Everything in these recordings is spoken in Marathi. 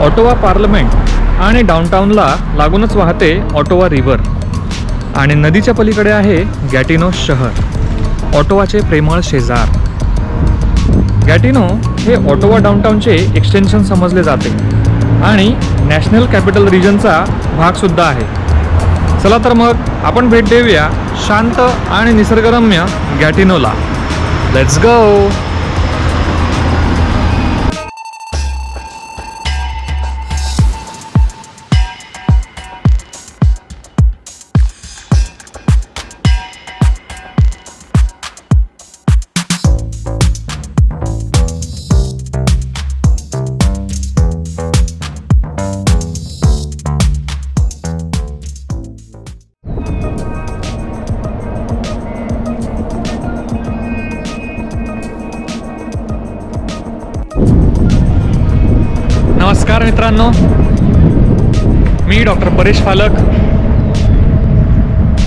ऑटोवा पार्लमेंट आणि डाउनटाउनला लागूनच वाहते ऑटोवा रिव्हर आणि नदीच्या पलीकडे आहे गॅटिनो शहर, ऑटोवाचे प्रेमळ शेजार. गॅटिनो हे ऑटोवा डाउनटाउनचे एक्सटेन्शन समजले जाते आणि नॅशनल कॅपिटल रिजनचा भागसुद्धा आहे. चला तर मग आपण भेट देऊया शांत आणि निसर्गरम्य गॅटिनोला. Let's go. नमस्कार मित्रांनो, मी डॉक्टर परेश फालक.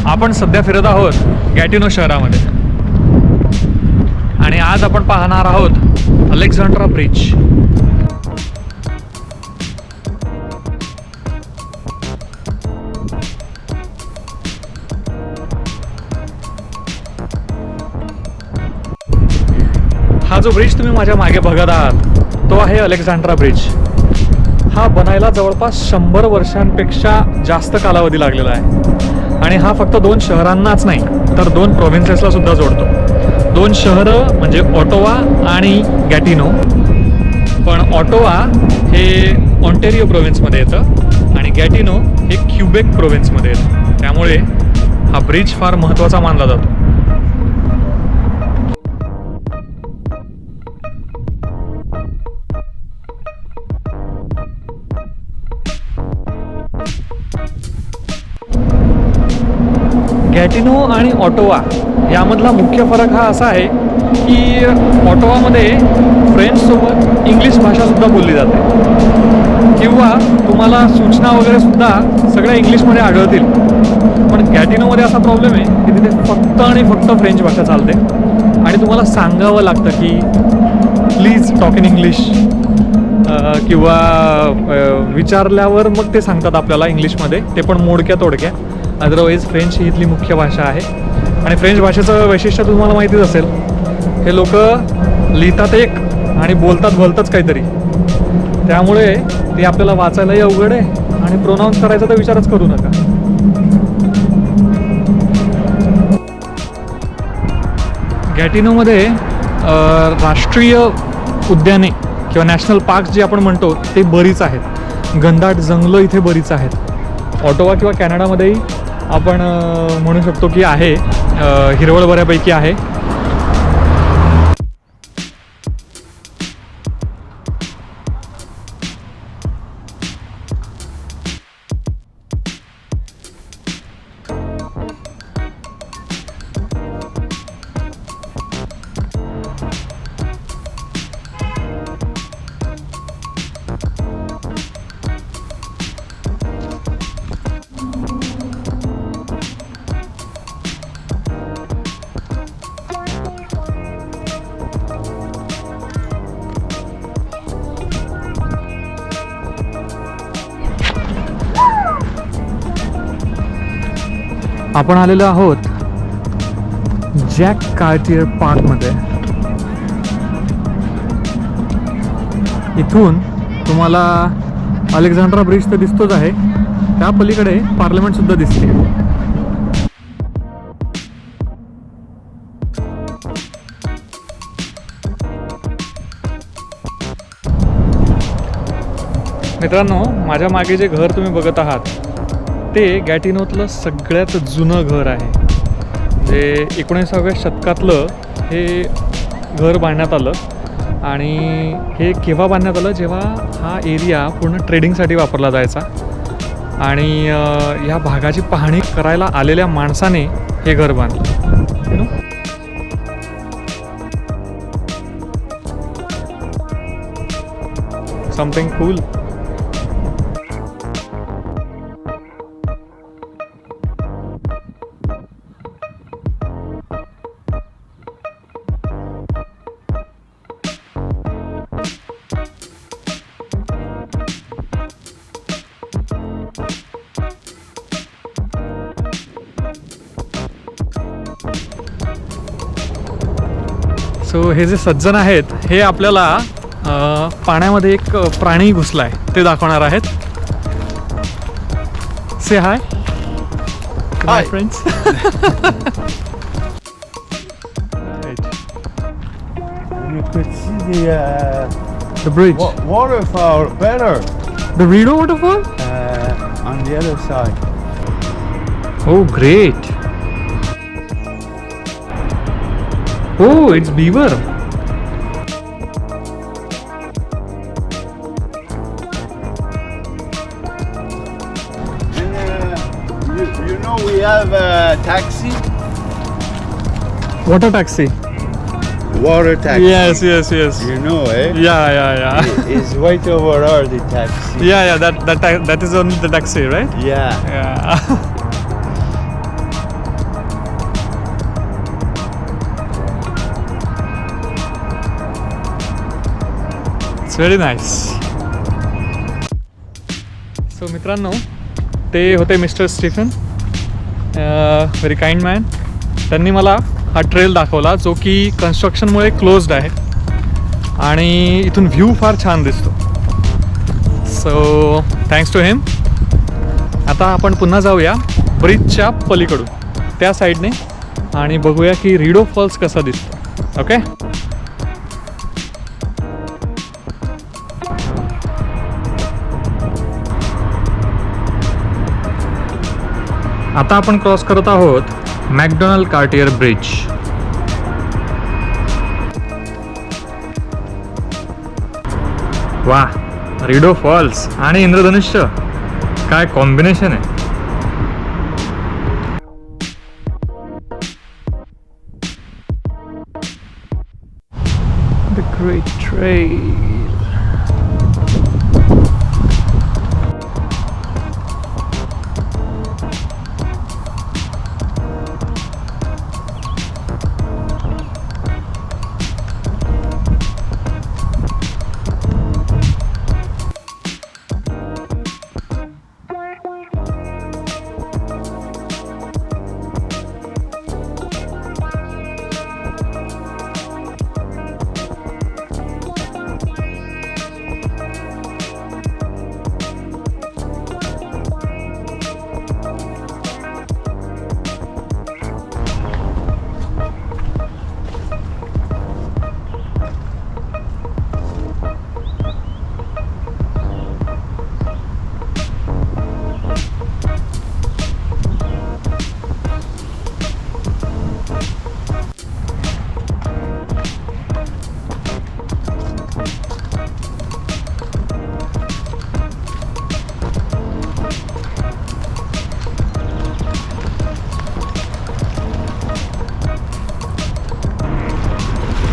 आपण सध्या फिरत आहोत गॅटिनो शहरामध्ये आणि आज आपण पाहणार आहोत अलेक्झांड्रा ब्रिज. हा जो ब्रिज तुम्ही माझ्या मागे बघत आहात तो आहे अलेक्झांड्रा ब्रिज. हा बनायला जवळपास 100 वर्षांपेक्षा जास्त कालावधी लागलेला आहे आणि हा फक्त 2 शहरांनाच नाही तर 2 प्रोव्हिन्सेसला सुद्धा जोडतो. 2 शहरं म्हणजे ऑटोवा आणि गॅटिनो. पण ऑटोवा हे ऑन्टेरियो प्रोव्हिन्समध्ये येतं आणि गॅटिनो हे क्युबेक प्रोव्हिन्समध्ये येतं. त्यामुळे हा ब्रिज फार महत्त्वाचा मानला जातो. गॅटिनो आणि ऑटोवा यामधला मुख्य फरक हा असा आहे की ऑटोवामध्ये फ्रेंचसोबत इंग्लिश भाषासुद्धा बोलली जाते किंवा तुम्हाला सूचना वगैरेसुद्धा सगळ्या इंग्लिशमध्ये आढळतील. पण गॅटिनोमध्ये असा प्रॉब्लेम आहे की तिथे फक्त आणि फक्त फ्रेंच भाषा चालते आणि तुम्हाला सांगावं लागतं की प्लीज टॉक इन इंग्लिश किंवा विचारल्यावर मग ते सांगतात आपल्याला इंग्लिशमध्ये, ते पण मोडक्या तोडक्या. अदरवाईज फ्रेंच ही इथली मुख्य भाषा आहे आणि फ्रेंच भाषेचं वैशिष्ट्य तुम्हाला माहितीच असेल. हे लोक लिहितात एक आणि बोलतात भलतंच काहीतरी, त्यामुळे ते आपल्याला वाचायलाही अवघड आहे आणि प्रोनाऊन्स करायचा तर विचारच करू नका. गॅटिनोमध्ये राष्ट्रीय उद्याने किंवा नॅशनल पार्क्स जे आपण म्हणतो ते बरीच आहेत. घनदाट जंगलं इथे बरीच आहेत. ऑटोवा किंवा कॅनडामध्येही आपण म्हणू शकतो की आहे, हिरवळ बऱ्यापैकी आहे. आपण आलेलो आहोत जॅक कार्टियर पार्कमध्ये. इथून तुम्हाला अलेक्झांड्रा ब्रिज तर दिसतोच आहे, त्या पलीकडे पार्लमेंट सुद्धा दिसते. मित्रांनो, माझ्या मागे जे घर तुम्ही बघत आहात ते गॅटिनोतलं सगळ्यात जुनं घर आहे. जे 19व्या शतकातलं हे घर बांधण्यात आलं आणि हे केव्हा बांधण्यात आलं, जेव्हा हा एरिया पूर्ण ट्रेडिंगसाठी वापरला जायचा आणि या भागाची पाहणी करायला आलेल्या माणसाने हे घर बांधलं. Something cool. सो हे जे सज्जन आहेत हे आपल्याला पाण्यामध्ये एक प्राणी घुसला आहे ते दाखवणार आहेत. Say hi my friends. You could see The bridge. waterfall better The Rideau waterfall? on the other side. Oh, great. Oh, it's beaver. And you know we have a taxi, Water taxi. water taxi. Yes, yes, yes. You know, eh? Yeah. It's right over there, the taxi. Yeah. That is only the taxi, right? Yeah. Yeah. It's very nice. So मित्रांनो, ते होते mister Stephen, very kind man. त्यांनी मला हा ट्रेल दाखवला जो की कन्स्ट्रक्शनमुळे क्लोज्ड आहे आणि इथून व्ह्यू फार छान दिसतो. सो थँक्स टू हिम. आता आपण पुन्हा जाऊया ब्रिजच्या पलीकडून त्या साईडने आणि बघूया की रिडो फॉल्स कसा दिसतो. ओके. आता आपण क्रॉस करत आहोत मॅकडोनाल्ड कार्टियर ब्रिज. वा, रिडो फॉल्स आणि इंद्रधनुष्य, काय कॉम्बिनेशन आहे. The Great Trail.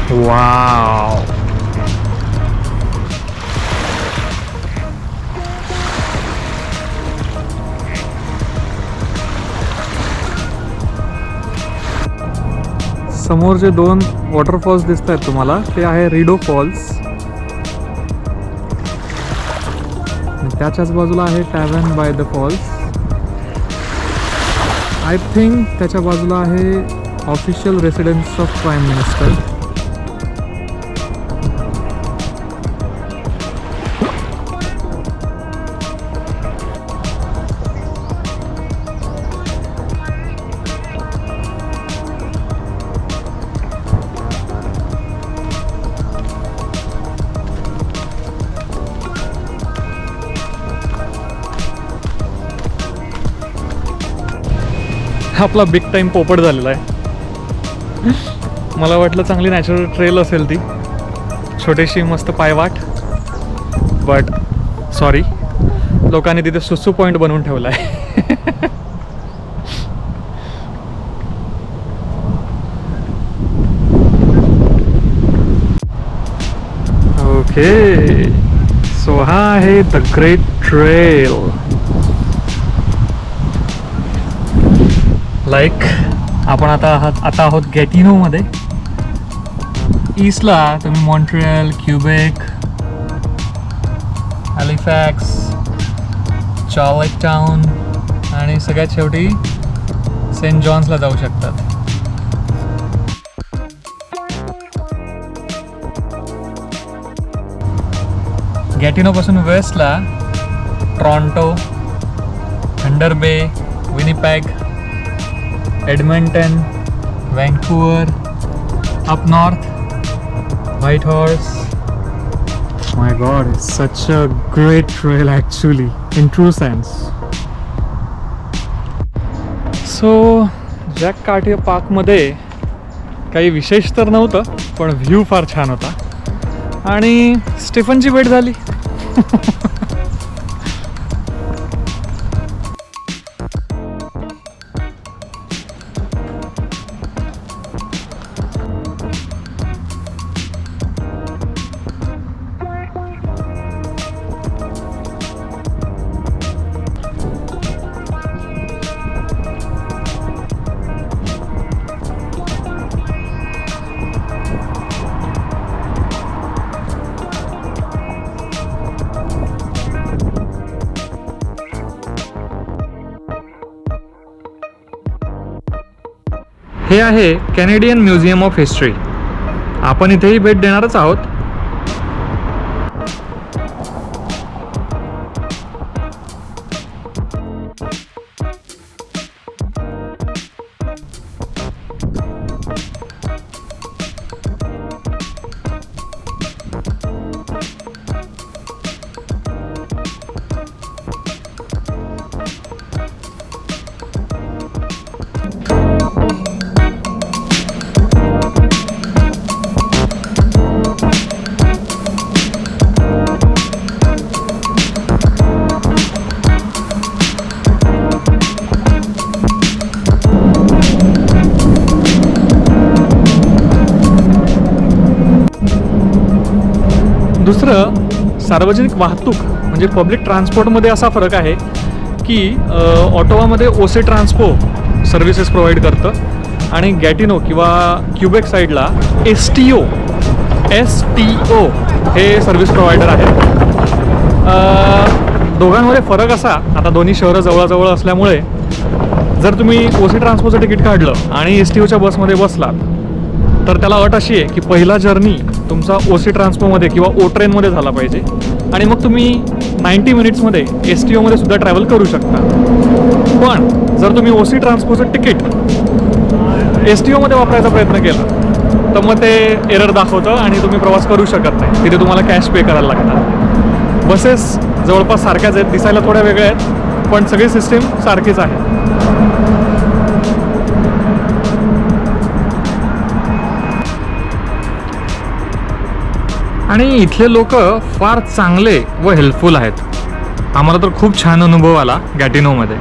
वाव. समोर जे दोन वॉटरफॉल्स दिसत आहेत तुम्हाला ते आहे रिडो फॉल्स, त्याच्याच बाजूला आहे tavern by the falls. I think त्याच्या बाजूला आहे official residence of prime minister. आपला बिग टाईम पोपट झालेला आहे. मला वाटलं चांगली नॅचरल ट्रेल असेल ती, छोटीशी मस्त पायवाट, बट सॉरी, लोकांनी तिथे सुसू पॉईंट बनवून ठेवला आहे. ओके, सो हा आहे द ग्रेट ट्रेल. लाईक आपण आता आहोत गॅटिनोमध्ये. ईस्टला तुम्ही मॉन्ट्रियल, क्युबेक, हॅलिफॅक्स, चार्लेटटाउन आणि सगळ्यात शेवटी सेंट जॉन्सला जाऊ शकतात. गॅटिनोपासून वेस्टला Toronto, Thunder Bay, Winnipeg, Edmonton, Vancouver, up north Whitehorse. My god, it's such a great trail actually in true sense. So Jacques Cartier पार्कमध्ये काही विशेष तर नव्हतं, पण व्ह्यू फार छान होता आणि स्टेफनची भेट झाली. हे आहे कॅनेडियन म्युझियम ऑफ हिस्ट्री. आपण इथेही भेट देणारच आहोत. दुसरं, सार्वजनिक वाहतूक म्हणजे पब्लिक ट्रान्सपोर्टमध्ये असा फरक आहे की ऑटोवामध्ये ओसे ट्रान्सपो सर्व्हिसेस प्रोव्हाइड करतं आणि गॅटिनो किंवा क्युबेक साईडला STO हे सर्व्हिस प्रोव्हायडर आहेत. दोघांमध्ये फरक असा, आता दोन्ही शहरं जवळजवळ असल्यामुळे जर तुम्ही ओसे ट्रान्सपोचं तिकीट काढलं आणि STOच्या बसमध्ये बसलात तर त्याला अट अशी आहे की पहिला जर्नी तुमचा ओसी ट्रान्सपोमध्ये किंवा ओ ट्रेनमध्ये झाला पाहिजे आणि मग तुम्ही 90 मिनिट्समध्ये STOमध्ये सुद्धा ट्रॅव्हल करू शकता. पण जर तुम्ही ओसी ट्रान्सपोचं तिकीट STOमध्ये वापरायचा प्रयत्न केला तर मग ते एरर दाखवतं आणि तुम्ही प्रवास करू शकत नाही. तिथे तुम्हाला कॅश पे करायला लागणार. बसेस जवळपास सारख्याच आहेत, दिसायला थोड्या वेगळ्या आहेत, पण सगळी सिस्टीम सारखीच आहे. आणि इथले लोक फार चांगले व हेल्पफुल आहेत. आम्हाला तर खूप छान अनुभव आला गॅटिनोमध्ये.